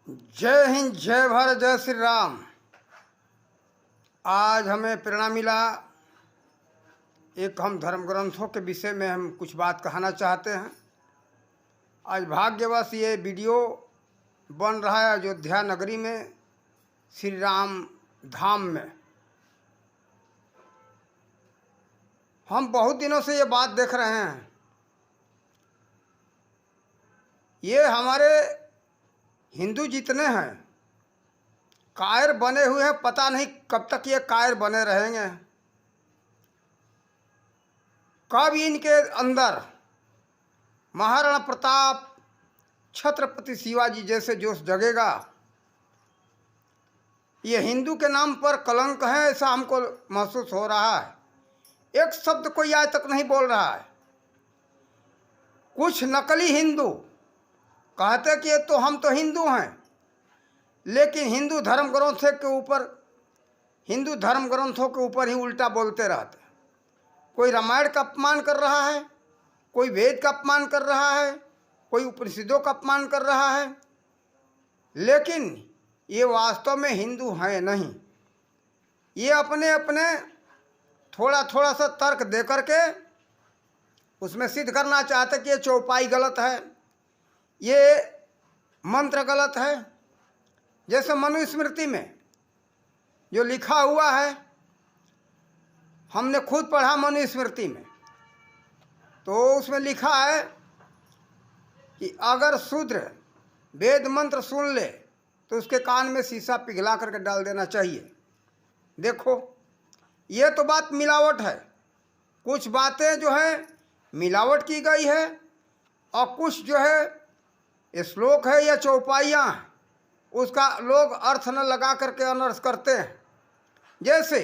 जय हिंद, जय भारत, जय श्री राम। आज हमें प्रेरणा मिला। एक हम धर्म ग्रंथों के विषय में हम कुछ बात कहना चाहते हैं। आज भाग्यवश ये वीडियो बन रहा है अयोध्या नगरी में, श्री राम धाम में। हम बहुत दिनों से ये बात देख रहे हैं। ये हमारे हिंदू जितने हैं कायर बने हुए हैं, पता नहीं कब तक ये कायर बने रहेंगे। कब इनके अंदर महाराणा प्रताप, छत्रपति शिवाजी जैसे जोश जगेगा। ये हिंदू के नाम पर कलंक है, ऐसा हमको महसूस हो रहा है। एक शब्द कोई आज तक नहीं बोल रहा है। कुछ नकली हिंदू कहते कि तो हम तो हिंदू हैं, लेकिन हिंदू धर्म ग्रंथों के ऊपर ही उल्टा बोलते रहते हैं। कोई रामायण का अपमान कर रहा है, कोई वेद का अपमान कर रहा है, कोई उपनिषदों का अपमान कर रहा है, लेकिन ये वास्तव में हिंदू हैं नहीं। ये अपने अपने थोड़ा थोड़ा सा तर्क दे करके उसमें सिद्ध करना चाहते कि ये चौपाई गलत है, ये मंत्र गलत है। जैसे मनुस्मृति में जो लिखा हुआ है, हमने खुद पढ़ा मनुस्मृति में, तो उसमें लिखा है कि अगर शूद्र वेद मंत्र सुन ले तो उसके कान में शीशा पिघला करके डाल देना चाहिए। देखो, ये तो बात मिलावट है। कुछ बातें जो है मिलावट की गई है, और कुछ जो है श्लोक है या चौपाइयाँ हैं, उसका लोग अर्थ न लगा करके अनर्थ करते हैं। जैसे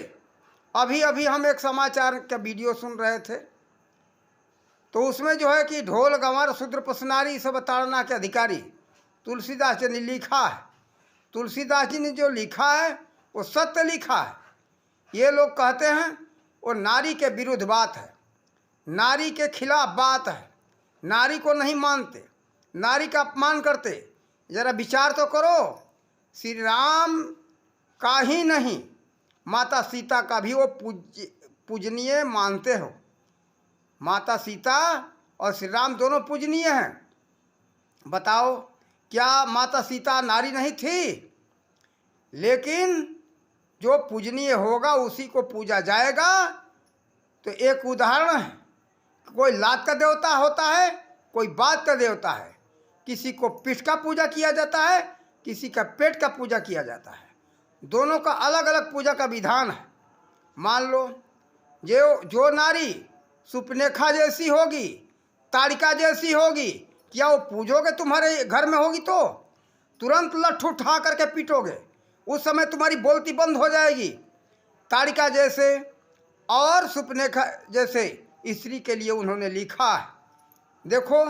अभी अभी हम एक समाचार का वीडियो सुन रहे थे, तो उसमें जो है कि ढोल गंवार शूद्र पसनारी सब ताड़ना के अधिकारी तुलसीदास जी ने लिखा है। तुलसीदास जी ने जो लिखा है वो सत्य लिखा है। ये लोग कहते हैं वो नारी के विरुद्ध बात है, नारी के खिलाफ बात है, नारी को नहीं मानते, नारी का अपमान करते। जरा विचार तो करो, श्री राम का ही नहीं माता सीता का भी वो पूजनीय मानते हो। माता सीता और श्री राम दोनों पूजनीय हैं। बताओ, क्या माता सीता नारी नहीं थी? लेकिन जो पूजनीय होगा उसी को पूजा जाएगा। तो एक उदाहरण है, कोई लात का देवता होता है, कोई बात का देवता है। किसी को पीठ का पूजा किया जाता है, किसी का पेट का पूजा किया जाता है। दोनों का अलग अलग पूजा का विधान है। मान लो जो नारी सुपनेखा जैसी होगी, ताड़िका जैसी होगी, क्या वो पूजोगे तुम्हारे घर में होगी तो तुरंत लठ उठा करके पीटोगे, उस समय तुम्हारी बोलती बंद हो जाएगी। ताड़िका जैसे और सुपनेखा जैसे स्त्री के लिए उन्होंने लिखा है। देखो,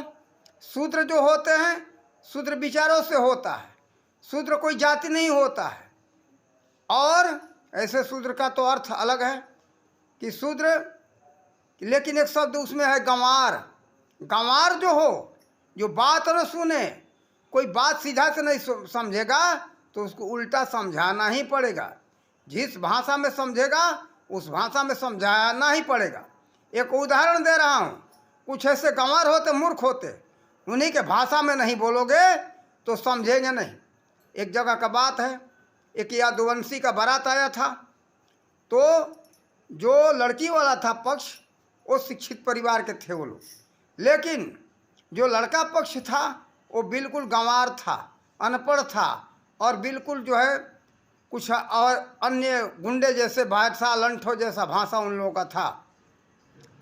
शूद्र जो होते हैं शूद्र विचारों से होता है, शूद्र कोई जाति नहीं होता है। और ऐसे शूद्र का तो अर्थ अलग है कि शूद्र, लेकिन एक शब्द उसमें है गंवार। गंवार जो हो, जो बात न सुने, कोई बात सीधा से नहीं समझेगा तो उसको उल्टा समझाना ही पड़ेगा। जिस भाषा में समझेगा उस भाषा में समझाना ही पड़ेगा। एक उदाहरण दे रहा हूँ। कुछ ऐसे गंवार होते, मूर्ख होते, उन्हीं के भाषा में नहीं बोलोगे तो समझेंगे नहीं। एक जगह का बात है, एक यादवंशी का बारात आया था। तो जो लड़की वाला था पक्ष, वो शिक्षित परिवार के थे वो लोग, लेकिन जो लड़का पक्ष था वो बिल्कुल गंवार था, अनपढ़ था, और बिल्कुल जो है कुछ और अन्य गुंडे जैसे भाषा, लंठो जैसा भाषा उन लोगों का था।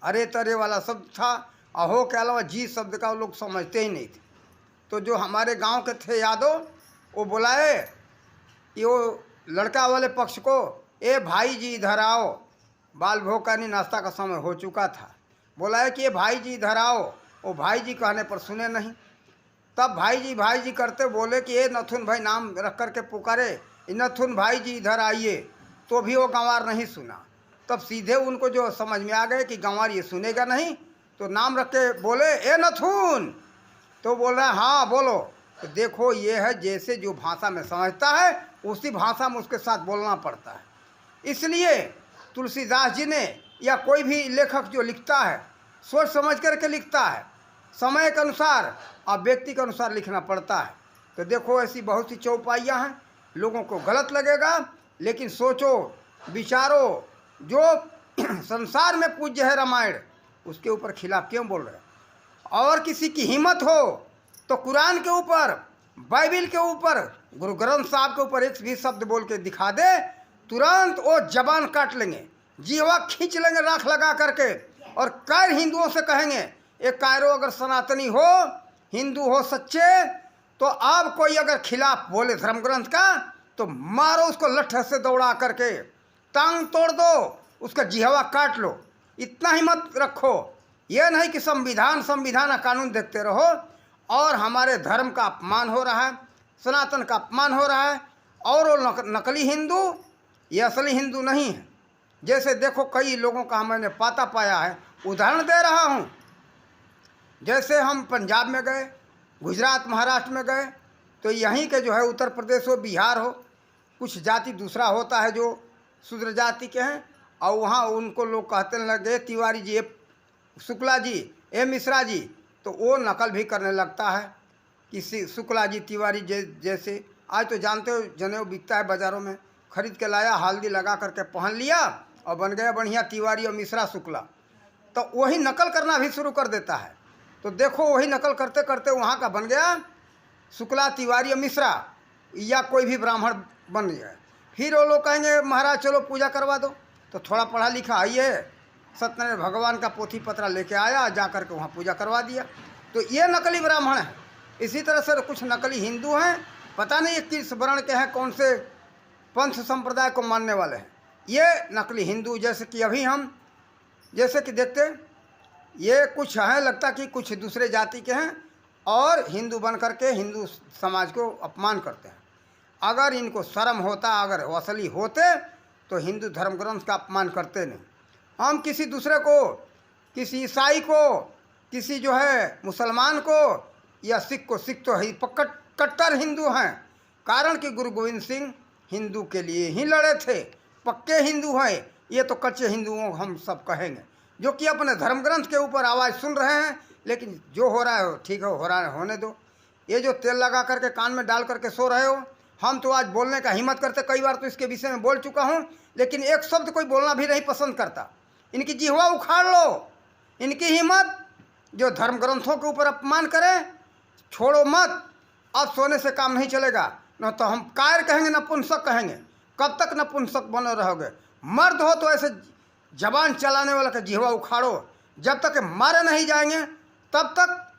अरे तरे वाला शब्द था, अहो के अलावा जी शब्द का वो लोग समझते ही नहीं थे। तो जो हमारे गांव के थे यादव, वो बुलाए कि वो लड़का वाले पक्ष को, ए भाई जी इधर आओ। बाल भोग का नहीं, नाश्ता का समय हो चुका था। बुलाए कि ये भाई जी इधर आओ। वो भाई जी कहने पर सुने नहीं। तब भाई जी करते बोले कि ये नथुन भाई नाम रख करके पुकारे, नथुन भाई जी इधर आइए, तो भी वो गंवार नहीं सुना। तब सीधे उनको जो समझ में आ गए कि गंवार ये सुनेगा नहीं, तो नाम रख के बोले, ए नथुन। तो बोल रहा है, हाँ बोलो। तो देखो ये है, जैसे जो भाषा में समझता है उसी भाषा में उसके साथ बोलना पड़ता है। इसलिए तुलसीदास जी ने या कोई भी लेखक जो लिखता है सोच समझ करके लिखता है, समय के अनुसार और व्यक्ति के अनुसार लिखना पड़ता है। तो देखो ऐसी बहुत सी चौपाइयाँ हैं, लोगों को गलत लगेगा, लेकिन सोचो विचारो, जो संसार में पूज्य है रामायण, उसके ऊपर खिलाफ क्यों बोल रहे हैं? और किसी की हिम्मत हो तो कुरान के ऊपर, बाइबिल के ऊपर, गुरु ग्रंथ साहब के ऊपर एक भी शब्द बोल के दिखा दे, तुरंत वो जबान काट लेंगे, जीवा खींच लेंगे राख लगा करके, और कैर हिंदुओं से कहेंगे, एक कायरो अगर सनातनी हो, हिंदू हो सच्चे, तो आप कोई अगर खिलाफ बोले धर्म ग्रंथ का तो मारो उसको लट्ठे से दौड़ा करके, टांग तोड़ दो, उसका जिहवा काट लो। इतना हिम्मत रखो, यह नहीं कि संविधान संविधान कानून देखते रहो। और हमारे धर्म का अपमान हो रहा है, सनातन का अपमान हो रहा है, और वो नकली हिंदू, ये असली हिंदू नहीं है। जैसे देखो कई लोगों का मैंने पाता पाया है, उदाहरण दे रहा हूँ। जैसे हम पंजाब में गए, गुजरात महाराष्ट्र में गए, तो यहीं के जो है उत्तर प्रदेश हो, बिहार हो, कुछ जाति दूसरा होता है जो शूद्र जाति के हैं, और वहाँ उनको लोग कहते लगे तिवारी जी, शुक्ला जी, ए मिश्रा जी, तो वो नकल भी करने लगता है कि शुक्ला जी तिवारी जैसे। आज तो जानते हो जनेऊ बिकता है बाज़ारों में, खरीद के लाया, हल्दी लगा करके पहन लिया और बन गया बढ़िया तिवारी और मिश्रा शुक्ला। तो वही नकल करना भी शुरू कर देता है। तो देखो वही नकल करते करते वहाँ का बन गया शुक्ला तिवारी और मिश्रा, या कोई भी ब्राह्मण बन गया। फिर वो लोग कहेंगे महाराज चलो पूजा करवा दो, तो थोड़ा पढ़ा लिखा आइए, सत्यनारायण भगवान का पोथी पत्रा लेके आया, जा कर के वहाँ पूजा करवा दिया। तो ये नकली ब्राह्मण है। इसी तरह से कुछ नकली हिंदू हैं, पता नहीं ये किस वर्ण के हैं, कौन से पंथ संप्रदाय को मानने वाले हैं, ये नकली हिंदू। जैसे कि अभी हम जैसे कि देखते, ये कुछ हैं लगता कि कुछ दूसरे जाति के हैं और हिंदू बन करके हिंदू समाज को अपमान करते हैं। अगर इनको शर्म होता, अगर वो असली होते, तो हिंदू धर्म ग्रंथ का अपमान करते नहीं। हम किसी दूसरे को, किसी ईसाई को, किसी जो है मुसलमान को या सिख को, सिख तो ही कट्टर हिंदू हैं, कारण कि गुरु गोविंद सिंह हिंदू के लिए ही लड़े थे, पक्के हिंदू हैं। ये तो कच्चे हिंदुओं हम सब कहेंगे, जो कि अपने धर्म ग्रंथ के ऊपर आवाज़ सुन रहे हैं, लेकिन जो हो रहा है ठीक है, हो रहा है होने दो। ये जो तेल लगा करके कान में डाल करके सो रहे हो, हम तो आज बोलने का हिम्मत करते, कई बार तो इसके विषय में बोल चुका हूँ, लेकिन एक शब्द कोई बोलना भी नहीं पसंद करता। इनकी जिह्वा उखाड़ लो, इनकी हिम्मत, जो धर्म ग्रंथों के ऊपर अपमान करें, छोड़ो मत। अब सोने से काम नहीं चलेगा, न तो हम कायर कहेंगे, नपुंसक कहेंगे। कब तक नपुंसक बने रहोगे? मर्द हो तो ऐसे जबान चलाने वाला का जिह्वा उखाड़ो, जब तक मारे नहीं जाएंगे तब तक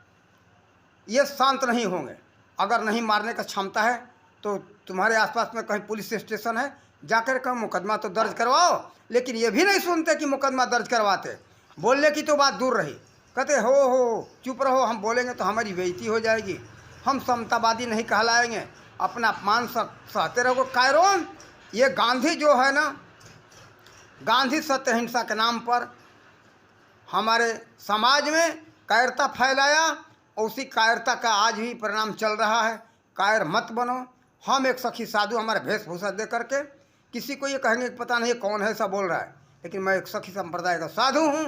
ये शांत नहीं होंगे। अगर नहीं मारने का क्षमता है तो तुम्हारे आसपास में कहीं पुलिस स्टेशन है, जाकर कहीं मुकदमा तो दर्ज करवाओ। लेकिन ये भी नहीं सुनते कि मुकदमा दर्ज करवाते, बोलने की तो बात दूर रही, कहते हो चुप रहो, हम बोलेंगे तो हमारी बेइज्जती हो जाएगी, हम समतावादी नहीं कहलाएंगे, अपना अपमान सहते रहो। कायरोन, ये गांधी जो है ना, गांधी सत्य अहिंसा के नाम पर हमारे समाज में कायरता फैलाया, और उसी कायरता का आज भी परिणाम चल रहा है। कायर मत बनो। हम एक सखी साधु, हमारे वेशभूषा दे करके किसी को ये कहेंगे कि पता नहीं कौन है ऐसा बोल रहा है, लेकिन मैं एक सखी संप्रदाय का साधु हूँ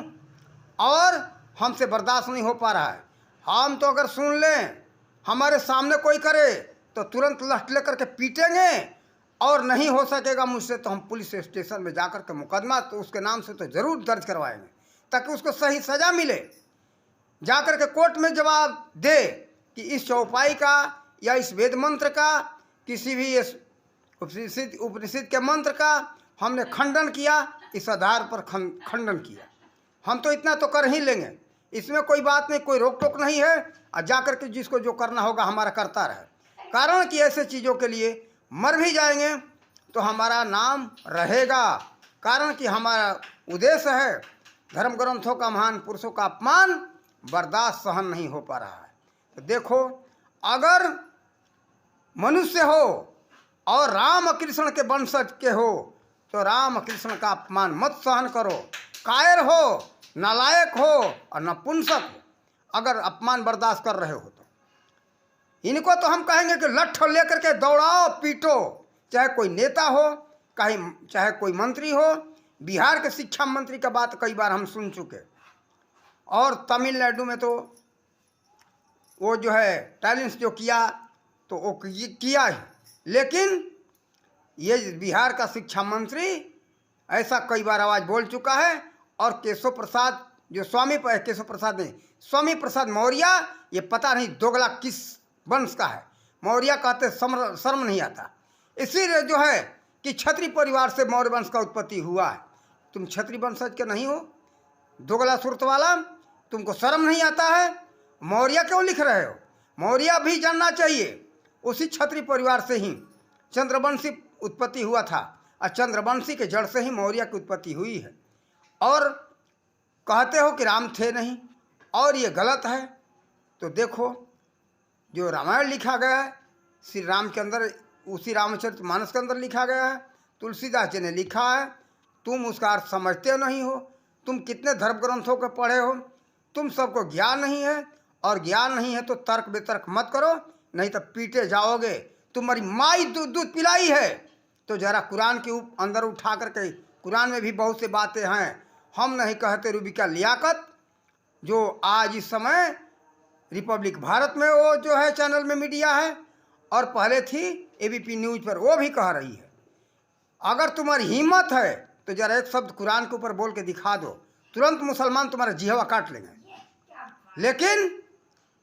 और हमसे बर्दाश्त नहीं हो पा रहा है। हम तो अगर सुन लें, हमारे सामने कोई करे तो तुरंत लठ ले करके पीटेंगे, और नहीं हो सकेगा मुझसे तो हम पुलिस स्टेशन में जाकर के मुकदमा तो उसके नाम से तो ज़रूर दर्ज करवाएंगे, ताकि उसको सही सज़ा मिले। जाकर के कोर्ट में जवाब दे कि इस चौपाई का या इस वेद मंत्र का, किसी भी इस उपनिषद के मंत्र का हमने खंडन किया, इस आधार पर खंडन किया। हम तो इतना तो कर ही लेंगे, इसमें कोई बात नहीं, कोई रोक टोक नहीं है। और जाकर के जिसको जो करना होगा हमारा करता रहे, कारण कि ऐसे चीज़ों के लिए मर भी जाएंगे तो हमारा नाम रहेगा, कारण कि हमारा उद्देश्य है धर्म ग्रंथों का, महान पुरुषों का अपमान बर्दाश्त सहन नहीं हो पा रहा है। तो देखो, अगर मनुष्य हो और राम कृष्ण के वंशज के हो तो राम कृष्ण का अपमान मत सहन करो। कायर हो, नालायक हो और नपुंसक हो, अगर अपमान बर्दाश्त कर रहे हो तो इनको तो हम कहेंगे कि लठ लेकर के दौड़ाओ पीटो, चाहे कोई नेता हो, चाहे कोई मंत्री हो। बिहार के शिक्षा मंत्री का बात कई बार हम सुन चुके, और तमिलनाडु में तो वो जो है टैलेंस जो किया तो वो किया ही, लेकिन ये बिहार का शिक्षा मंत्री ऐसा कई बार आवाज़ बोल चुका है। और केशव प्रसाद जो स्वामी प्रसाद मौर्य, ये पता नहीं दोगला किस वंश का है। मौर्य कहते शर्म नहीं आता। इसीलिए जो है कि क्षत्रिय परिवार से मौर्य वंश का उत्पत्ति हुआ है। तुम क्षत्रिय वंशज के नहीं हो, दोगला सुरत वाला, तुमको शर्म नहीं आता है? मौर्य क्यों लिख रहे हो? मौर्य भी जानना चाहिए, उसी क्षत्रिय परिवार से ही चंद्रवंशी उत्पत्ति हुआ था, और चंद्रवंशी के जड़ से ही मौर्य की उत्पत्ति हुई है। और कहते हो कि राम थे नहीं, और ये गलत है। तो देखो जो रामायण लिखा गया है श्री राम के अंदर, उसी रामचरितमानस के अंदर लिखा गया है, तुलसीदास जी ने लिखा है। तुम उसका अर्थ समझते नहीं हो। तुम कितने धर्म ग्रंथों के पढ़े हो, तुम सबको ज्ञान नहीं है। और ज्ञान नहीं है तो तर्क बेतर्क मत करो, नहीं तो पीटे जाओगे। तुम्हारी माई दूध पिलाई है तो जरा कुरान के अंदर उठा करके, कुरान में भी बहुत से बातें हैं। हम नहीं कहते रूबिका लियाकत, जो आज इस समय रिपब्लिक भारत में वो जो है चैनल में मीडिया है, और पहले थी एबीपी न्यूज पर, वो भी कह रही है। अगर तुम्हारी हिम्मत है तो जरा एक शब्द कुरान के ऊपर बोल के दिखा दो, तुरंत मुसलमान तुम्हारा जिहवा काट लेंगे। लेकिन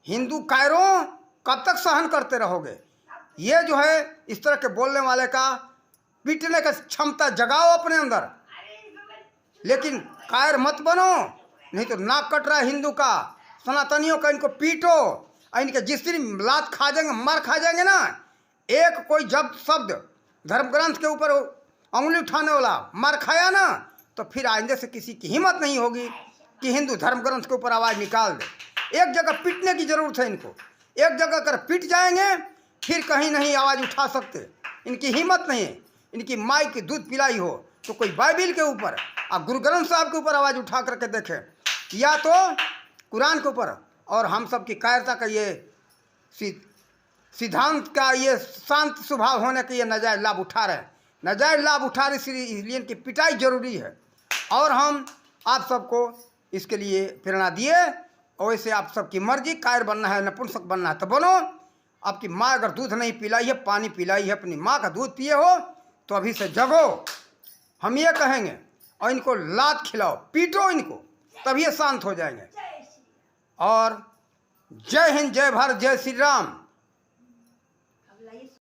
हिंदू कायरों कब तक सहन करते रहोगे? ये जो है इस तरह के बोलने वाले का पीटने का क्षमता जगाओ अपने अंदर, लेकिन कायर मत बनो, नहीं तो नाक कट रहा है हिंदू का, सनातनियों का। इनको पीटो, इनके जिस दिन लात खा जाएंगे, मार खा जाएंगे ना, एक कोई जब शब्द धर्म ग्रंथ के ऊपर उंगली उठाने वाला मार खाया ना, तो फिर आइंदे से किसी की हिम्मत नहीं होगी कि हिंदू धर्म ग्रंथ के ऊपर आवाज़ निकाल दे। एक जगह पीटने की जरूरत है इनको, एक जगह अगर पीट जाएंगे फिर कहीं नहीं आवाज़ उठा सकते। इनकी हिम्मत नहीं है। इनकी माई की दूध पिलाई हो तो कोई बाइबिल के ऊपर और गुरु ग्रंथ साहब के ऊपर आवाज़ उठा करके देखें, या तो कुरान के ऊपर। और हम सब की कायरता का ये सिद्धांत का ये शांत स्वभाव होने के ये नाजायज लाभ उठा रहे हैं, नाजायज लाभ उठा रहे, इसलिए इनकी पिटाई जरूरी है। और हम आप सबको इसके लिए प्रेरणा दिए, और वैसे आप सबकी मर्जी, कायर बनना है नपुंसक बनना है तो बनो। आपकी माँ अगर दूध नहीं पिलाई है, पानी पिलाई है, अपनी माँ का दूध पिए हो तो अभी से जगो, हम ये कहेंगे। और इनको लात खिलाओ, पीटो इनको, तभी ये शांत हो जाएंगे। और जय हिंद, जय भारत, जय श्री राम।